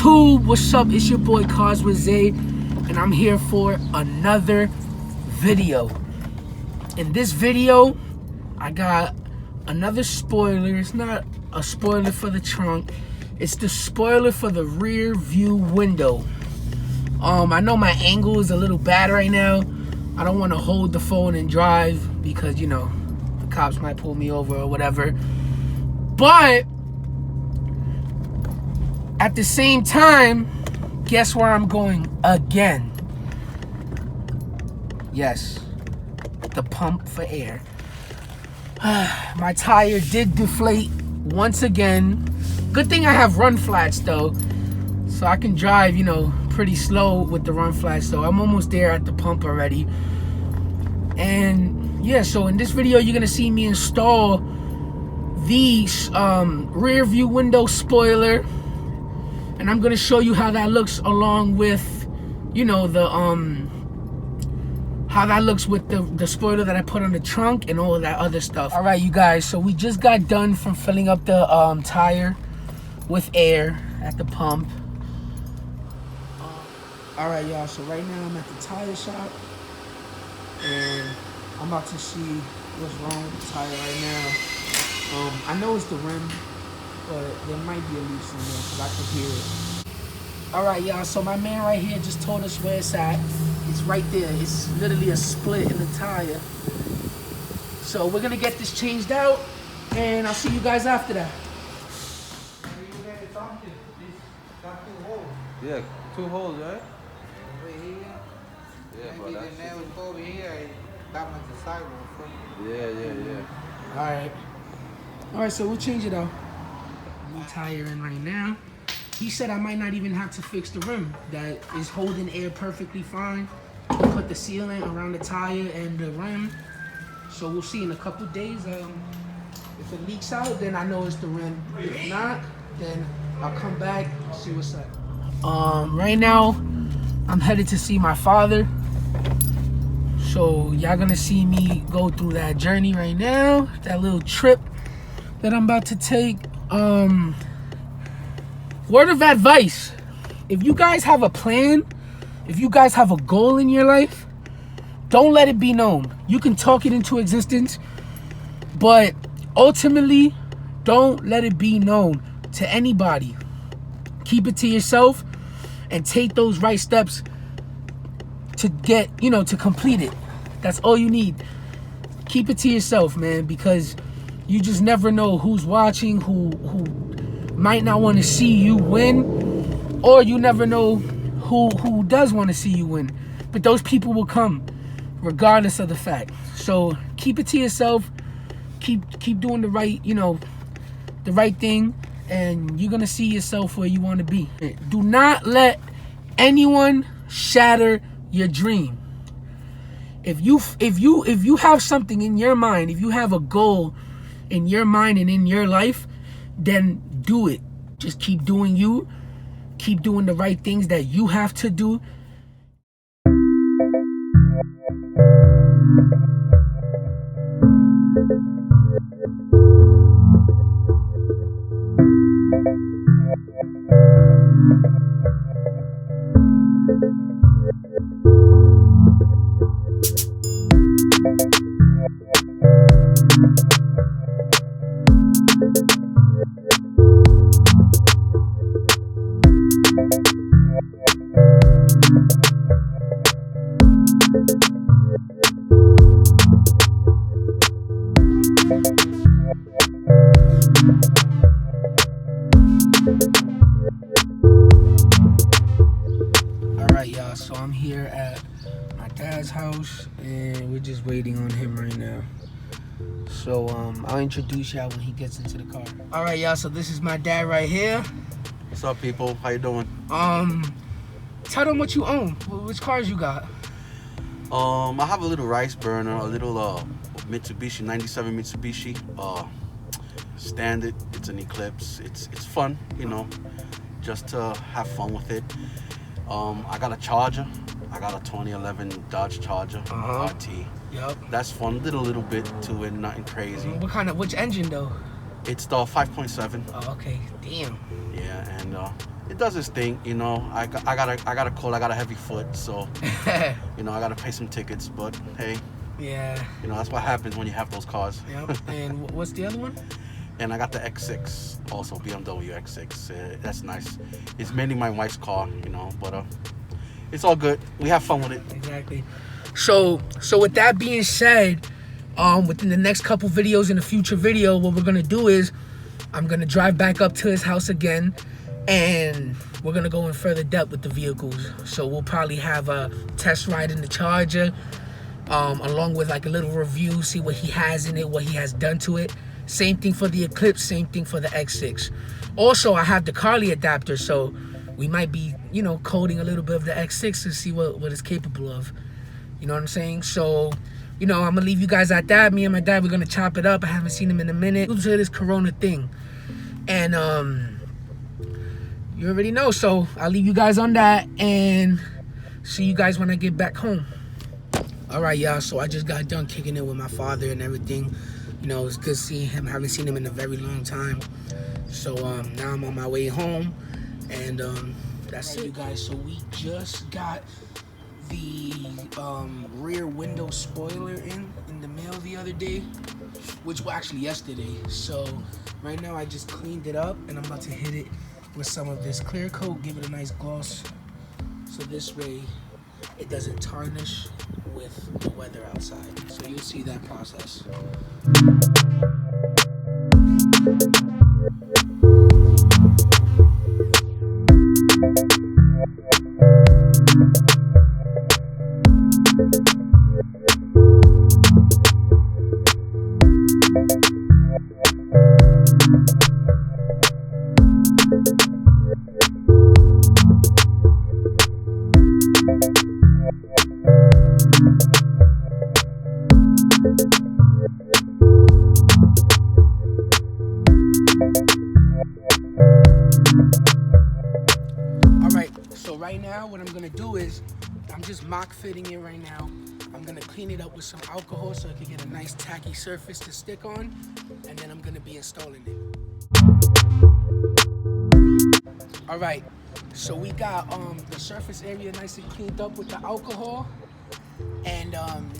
YouTube, what's up? It's your boy Cars with Zay, and I'm here for another video. In this video, I got another spoiler. It's not a spoiler for the trunk, it's the spoiler for the rear view window. I know my angle is a little bad right now. I don't want to hold the phone and drive because, you know, the cops might pull me over or whatever. But at the same time, guess where I'm going again? Yes, the pump for air. My tire did deflate once again. Good thing I have run flats though, so I can drive, you know, pretty slow with the run flats. So I'm almost there at the pump already. And yeah, so in this video, you're gonna see me install the rear view window spoiler. And I'm gonna show you how that looks along with, you know, the how that looks with the spoiler that I put on the trunk and all of that other stuff. All right, you guys, so we just got done from filling up the tire with air at the pump. All right, y'all, so right now I'm at the tire shop and I'm about to see what's wrong with the tire right now. I know it's the rim, but there might be a leak somewhere because I could hear it. All right, y'all, so my man right here just told us where it's at. It's right there. It's literally a split in the tire. So we're gonna get this changed out and I'll see you guys after that. Yeah, 2 holes, right? Over here. Yeah, Maybe but the that's nail is over here. That much the sidewalk. yeah. All right, so we'll change it out. New tire in right now. He said I might not even have to fix the rim. That is holding air perfectly fine. Put the sealant around the tire and the rim. So we'll see in a couple days. If it leaks out, then I know it's the rim. If not, then I'll come back, see what's up. Right now, I'm headed to see my father. So y'all gonna see me go through that journey right now, that little trip that I'm about to take. Word of advice, if you guys have a plan, if you guys have a goal in your life, don't let it be known. You can talk it into existence, but ultimately, don't let it be known to anybody. Keep it to yourself and take those right steps to get, you know, to complete it. That's all you need. Keep it to yourself, man, because you just never know who's watching, who might not want to see you win, or you never know who does want to see you win. But those people will come regardless of the fact. So keep it to yourself. Keep doing the right, you know, the right thing, and you're gonna see yourself where you want to be. Do not let anyone shatter your dream. If you have something in your mind, if you have a goal in your mind and in your life, then do it. Just keep doing you. Keep doing the right things that you have to do. Alright, y'all, so I'm here at my dad's house and we're just waiting on him right now. So I'll introduce y'all when he gets into the car. Alright, y'all, so this is my dad right here. What's up, people? How you doing? Tell them what you own. Which cars you got? I have a little rice burner, a little Mitsubishi, 97 Mitsubishi. Standard. It's an Eclipse. It's fun, you know, just to have fun with it. I got a Charger. I got a 2011 Dodge Charger RT. Yep. That's fun. Did a little bit to it, nothing crazy. Which engine though? It's the 5.7. Oh, okay. Damn. Yeah, and it does its thing, you know. I got a cold, I got a heavy foot, so you know I gotta pay some tickets. But hey, Yeah. you know that's what happens when you have those cars. Yep. And what's the other one? And I got the X6, also BMW X6. That's nice. It's mainly my wife's car, you know, but it's all good. We have fun with it. Exactly. So with that being said, within the next couple videos in the future video, what we're gonna do is I'm gonna drive back up to his house again, and we're gonna go in further depth with the vehicles. So we'll probably have a test ride in the Charger, along with like a little review, see what he has in it, what he has done to it. Same thing for the Eclipse, same thing for the X6. Also, I have the Carly adapter, so we might be, you know, coding a little bit of the X6 to see what it's capable of. You know what I'm saying? So, you know, I'm gonna leave you guys at that. Me and my dad, we're gonna chop it up. I haven't seen him in a minute. Due to this Corona thing. And you already know, so I'll leave you guys on that and see you guys when I get back home. All right, y'all, so I just got done kicking it with my father and everything. You know, it's good seeing him. Haven't seen him in a very long time. So now I'm on my way home, and that's it, you guys. So we just got the rear window spoiler in the mail the other day, which was actually yesterday. So right now I just cleaned it up, and I'm about to hit it with some of this clear coat, give it a nice gloss, so this way it doesn't tarnish with the weather outside. So you'll see that process. Right now, what I'm gonna do is, I'm just mock fitting it right now. I'm gonna clean it up with some alcohol so I can get a nice tacky surface to stick on, and then I'm gonna be installing it. All right, so we got the surface area nice and cleaned up with the alcohol, and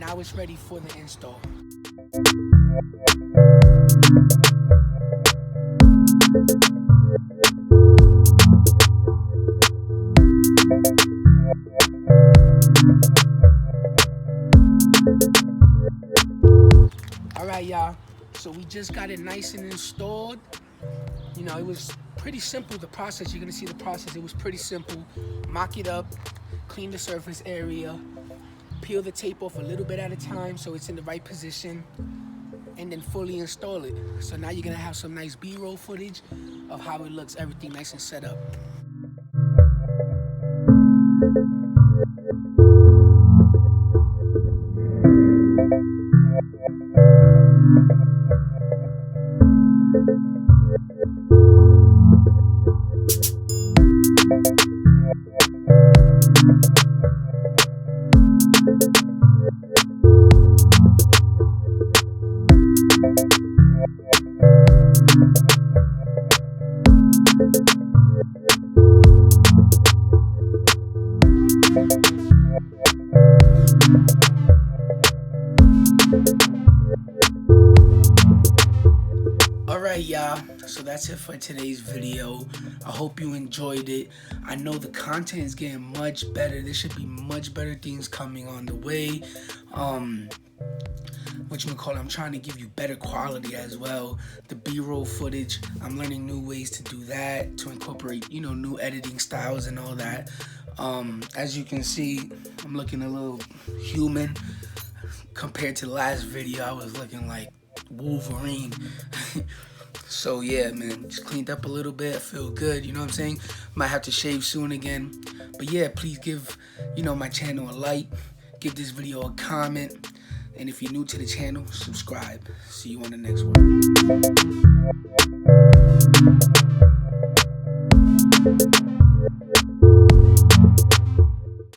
now it's ready for the install. Alright, y'all, so we just got it nice and installed. You know, it was pretty simple, the process. You're gonna see the process. It was pretty simple. Mock it up, clean the surface area, peel the tape off a little bit at a time so it's in the right position, and then fully install it. So now you're gonna have some nice B-roll footage of how it looks, everything nice and set up. Alright, y'all, so that's it for today's video. I hope you enjoyed it. I know the content is getting much better. There should be much better things coming on the way. I'm trying to give you better quality as well. The B-roll footage, I'm learning new ways to do that, to incorporate, you know, new editing styles and all that. As you can see, I'm looking a little human compared to the last video. I was looking like Wolverine. So yeah, man, just cleaned up a little bit. I feel good, you know what I'm saying? Might have to shave soon again. But yeah, please give, you know, my channel a like, give this video a comment, and if you're new to the channel, subscribe. See you on the next one.